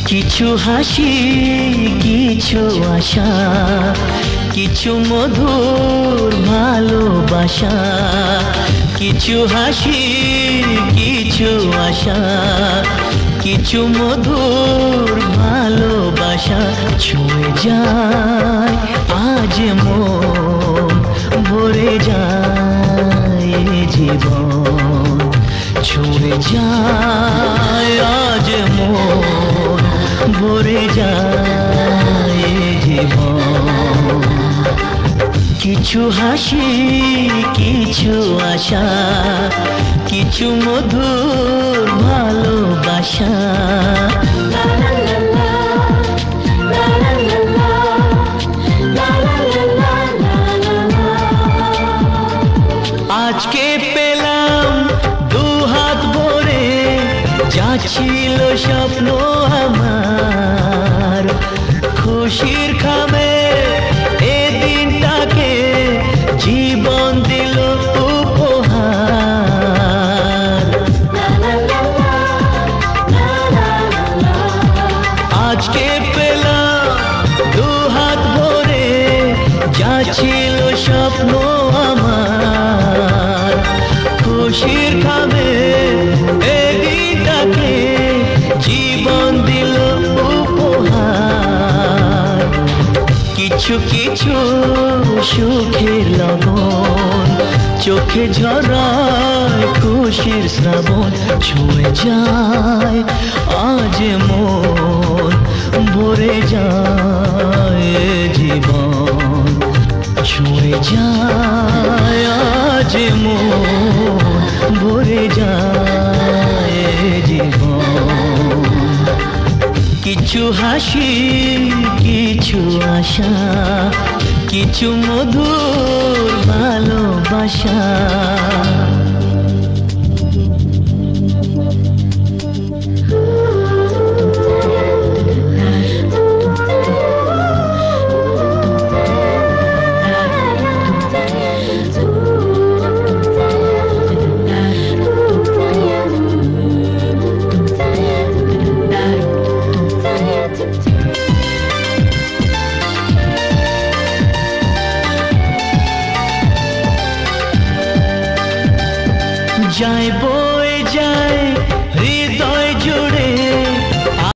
কিছু হাসি, কিছু আশা, কিছু মধুর ভালোবাসা। কিছু হাসি, কিছু আশা, কিছু মধুর ভালোবাসা। ছুঁয়ে যায় আজ মন, ভরে যায় জীবন। ছুঁয়ে যায় আজ মন, ভরে যায় জীবন। কিছু হাসি, কিছু আশা, কিছু মধুর ভালোবাসা। আজকে পেলাম দু হাত ভরে, যা ছিল স্বপ্ন আমার। খুশির খামে এ দিনটাকে জীবন দিল উপহার। আজকে পেলাম দু হাত ভরে, যা ছিল স্বপ্ন আমার। খুশির খামে এ দিনটাকে জীবন দিল উপহার। কিছু কিছু সুখের লবণ, চোখে ঝরায় খুশির শ্রাবণ। ছুঁয়ে যায় আজ মন, ভরে যায় জীবন। ছুঁয়ে যায় আজ মন, ভরে যায় জীবন। কিছু হাসি, কিছু আশা, কিছু মধুর ভালোবাসা। যাইব